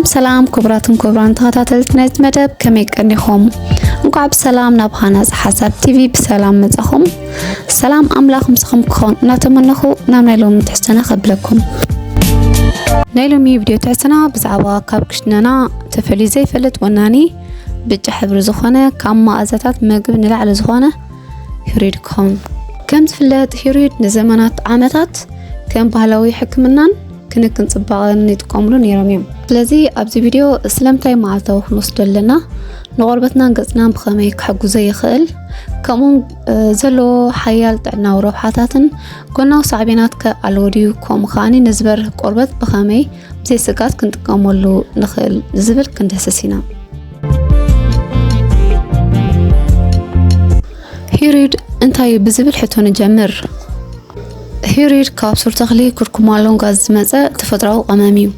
سلام كبران تخاتلت نايت مدب كمي قنيخم انقع بسلام نابخانا حساب تي في بسلام مزخم سلام املاخ مسخم كون ناتمنخو نام نايلوم تحسنا قبلكم نايلومي فيديو تحسنا بزعوا كابكشننا تفلي زي فلت وناني بجا حبر زخونه كاما ازاتات مغب نلعل زخونه يريدكم كم تفلت يريد نزمانات عامتات كم بهلاوي حكمنان كنكن صباغن يتقاملو نيراميم ስለዚህ ኣብዚ ቪድዮ እስለምታይ ማዓልታዊ ክንወስዶ ኣለና ንቆርበትናን ገጽናን ብኸመይ ክሕግዞ ይኽእል ከምኡን ዘለዎ ሓያል ጥዕናዊ ረብሓታትን ጎናዊ ሳዕቤናት ከኣለዎ ድዩ ከምኡ ከዓኒ ንዝበርህ ቆርበት ብኸመይ ብዘይ ስጋት ክንጥቀመሉ ንኽእል ዝብል ክንደስስ ኢና ሂሪድ እንታይ ብዝብል ሕቶ ንጀምር ሂሪድ ካብ ሱር ተኽሊ ኩርኩማሎን ጋዝ ዝመፀ ተፈጥሮኣዊ ቀመም እዩ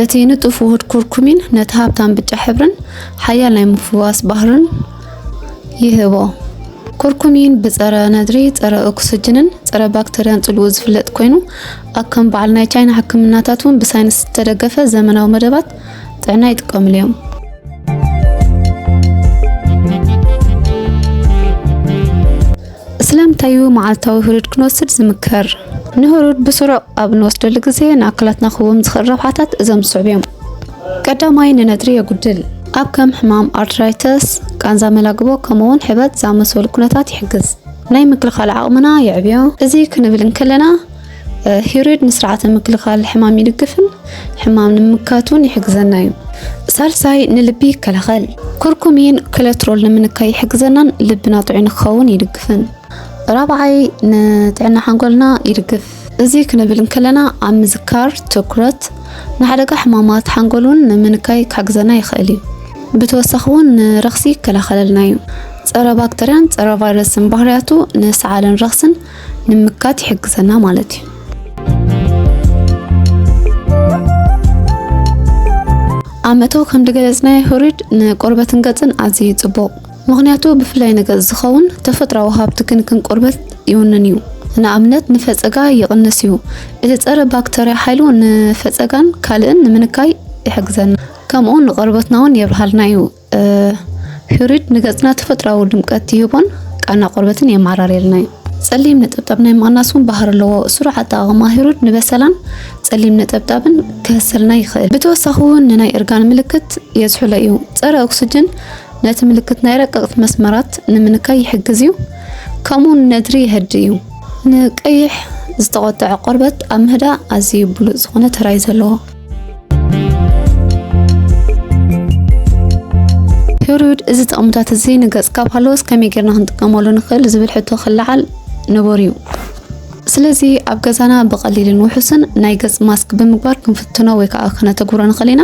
እቲ ንጡፍ ውህድ ኩርኩሚን ነቲ ሃብታም ብጫ ሕብርን ሓያል ናይ ምፍዋስ ባህርን ይህቦ ኩርኩሚን ብፀረ ነድሪ ፀረ ኦክሲጅንን ፀረ ባክተርያን ጽልኡ ዝፍለጥ ኮይኑ ኣከም በዓል ናይ ቻይና ሕክምናታት እውን ብሳይንስ ዝተደገፈ ዘመናዊ መደባት ጥዕና ይጥቀምሉ እዮም ስለምታዩ መዓልታዊ ሂሪድ ክንወስድ ዝምከር ንሂሪድ ብስሩዕ ኣብ ንወስደሉ ግዜ ንኣካላትና ክህቦም ዝኽእል ረብሓታት እዞም ዝስዕቡ እዮም ቀዳማይ ንነድሪ የጉድል ኣብ ከም ሕማም ኣርትራይተስ ቃንዛ መላግቦ ከምኡውን ሕበት ዝኣመሰሉ ኩነታት ይሕግዝ ናይ ምክልኻል ዓቕምና የዕብዮ እዚ ክንብል እንከለና ሂሪድ ንስርዓተ ምክልኻል ሕማም ይድግፍን ሕማም ንምካቱን ይሕግዘና እዩ ሳልሳይ ንልቢ ይከላኸል ኩርኩሚን ኮሌስትሮል ንምንካይ ይሕግዘናን ልብና ጥዑይ ንክኸውን ይድግፍን رابعي نتعنا حنقولنا يرقف ازي كنبل نكلنا عم مذكار تكرت نحدقا حمامات حنقولون منكاي كحقزنا يخالي بتوسخون رخصي كلا خلالنايو صرا باكتريان صرا فيروس بحرياتو نسعالن رخصن نمكات يحقزنا مالتي عمتو كم دقلزنا ሂሪድ ንቆርበትን ገጽን ኣዝዩ ጽቡቕ ምክንያቱ ብፍላይ ነገር ዝኸውን ተፈጥሮኣዊ ሃብቲ ክንክን ቆርበት ይውንን እዩ ንኣብነት ንፈፀጋ ይቕንስ እዩ እቲ ፀረ ባክተርያ ሓይሉ ንፈፀጋን ካልእን ንምንካይ ይሕግዘና ከምኡ ንቆርበትና እውን የብርሃልና እዩ ሂሪድ ንገጽና ተፈጥሮኣዊ ድምቀት ይህቦን ቃና ቆርበትን የማራርየልና እዩ ጸሊም ነጠብጣብ ናይ ማናሱን ባህር ኣለዎ ስሩዕ ኣጠቓቕማ ሂሪድ ንበሰላን ጸሊም ነጠብጣብን ክህሰልና ይኽእል ብተወሳኺ እውን ንናይ እርጋን ምልክት የዝሕሎ እዩ ፀረ ኦክሲጅን ነቲ ምልክት ናይ ረቀቕት መስመራት ንምንካይ ይሕግዝ እዩ ከምኡን ነድሪ ይህዲ እዩ ንቀይሕ ዝተቆጠዐ ቆርበት ኣብ ምህዳእ ኣዝዩ ብሉፅ ዝኾነ ተራይ ዘለዎ ሂሪድ እዚ ጥቕምታት እዚ ንገጽ ካብ ሃለወስ ከመይ ጌርና ክንጥቀመሉ ንኽእል ዝብል ሕቶ ክለዓል ንቡር እዩ ስለዚ ኣብ ገዛና ብቐሊልን ውሑስን ናይ ገጽ ማስክ ብምግባር ክንፍትኖ ወይ ከዓ ክነተግብሮ ንኽእል ኢና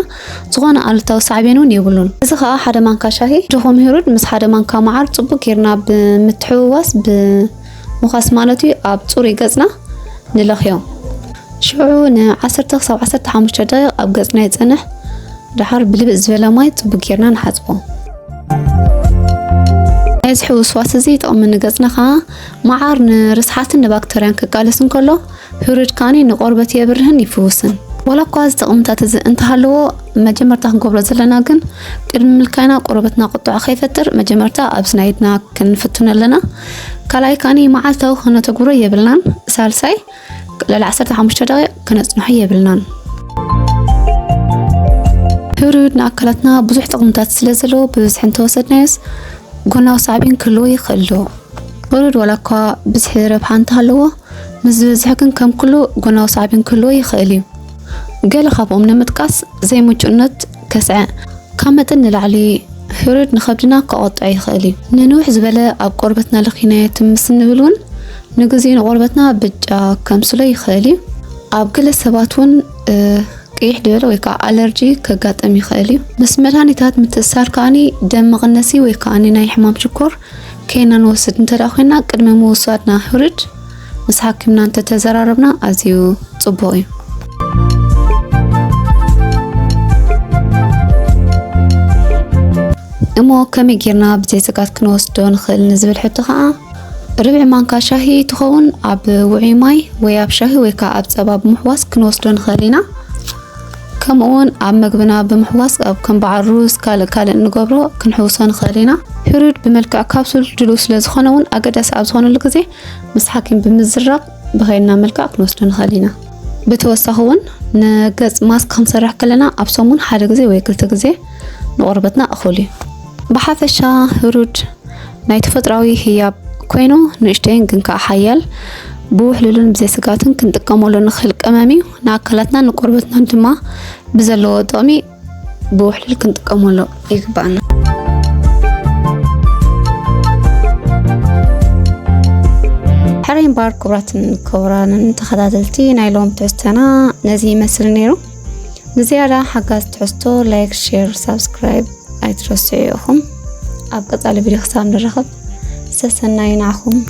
ዝኾነ ኣሉታዊ ሳዕቤን እውን የብሉን እዚ ከዓ ሓደ ማንካ ሻሂ ድኹም ሂሪድ ምስ ሓደ ማንካ መዓር ጽቡቕ ጌርና ብምትሕውዋስ ብምዃስ ማለት እዩ ኣብ ጽሩይ ገጽና ንለኽዮ ሽዑ ን10 ክሳብ 15 ደቂቕ ኣብ ገጽና ይጸንሕ ድሓር ብልብእ ዝበለ ማይ ጽቡቕ ጌርና ንሓጽቦ እዚ ሕውስዋስ እዚ ጥቕሚ ንገጽና ከዓ መዓር ንርስሓትን ንባክተርያን ክቃለስ እንከሎ ሂሪድ ካኒ ንቆርበት የብርህን ይፍውስን ወላ እኳ እዚ ጥቕምታት እዚ እንተሃለዎ መጀመርታ ክንገብሮ ዘለና ግን ቅድሚ ምልካይና ቆርበትና ቁጥዖ ከይፈጥር መጀመርታ ኣብ ስናይድና ክንፍትኖ ኣለና ካልኣይ ካኒ መዓልታዊ ክነተግብሮ የብልናን ሳልሳይ ልዕሊ 15 ደቂቕ ክነጽንሖ የብልናን ሂሪድ ንኣካላትና ብዙሕ ጥቕምታት ስለ ዘለዎ ብብዝሒ እንተወሰድናዮስ ጎናዊ ሳዕቤን ክህልዎ ይኽእል ዶ ሂሪድ ወላ እኳ ብዝሒ ረብሓ እንተሃለዎ ምስ ዝበዝሐ ግን ከም ኩሉ ጎናዊ ሳዕቤን ክህልዎ ይኽእል እዩ ገለ ካብኦም ንምጥቃስ ዘይምቹእነት ከስዐ ካብ መጠን ንላዕሊ ሂሪድ ንከብድና ከቆጥዖ ይኽእል እዩ ንንውሕ ዝበለ ኣብ ቆርበትና ለኺናዮ ትምስ ንብል እውን ንግዜኡ ንቆርበትና ብጫ ከምስሎ ይኽእል እዩ ኣብ ገለ ሰባት እውን ቀይሕ ድበለ ወይ ከዓ ኣለርጂ ከጋጥም ይኽእል እዩ ምስ መድሃኒታት ምትእስሳር ከዓኒ ደም መቐነሲ ወይ ከዓኒ ናይ ሕማም ሽኮር ከይና ንወስድ እንተደኣ ኮይና ቅድሚ ምውሳድና ሂሪድ ምስ ሓኪምና እንተተዘራረብና ኣዝዩ ጽቡቕ እዩ እሞ ከመይ ጌርና ብዘይ ስጋት ክንወስዶ ንኽእል ንዝብል ሕቶ ከዓ ربع مانكا شاهي تخون اب وعي ماي ويا بشاهي ويكا اب سبب محواس كنوصلون خلينا كمون عم مقبنا بمحواس أو كم بعروس كالا نقبره كنحوسان خلينا هرود بملكع كابسول جلوس لزخنون أقدس أبزخون الجزء مسحكين بمزرق بغيرنا ملكع كنوسن خلينا بتوسخون نجز ماسك خنصرح كلنا أبصمون حاجة جزء ويكلت جزء نقربتنا أخولي بحثشة هرود نايت فتراوي هي كوينو نشتين كنك حيال بوح لون بزي سقاتن كنتقامولو نخلق أمامي ناكلتنا نقربتنا دما بزلو طامي بوح لل كنتقامولو يقبعنا حرين بار كبران تخدادلتي نايلوم تحستنا نزي مسر نيرو نزيادة حقاس تحستو لايك شير سبسكرايب ايترسيوهم أبقى على فيديو خسام نرخب سسنا ينعخم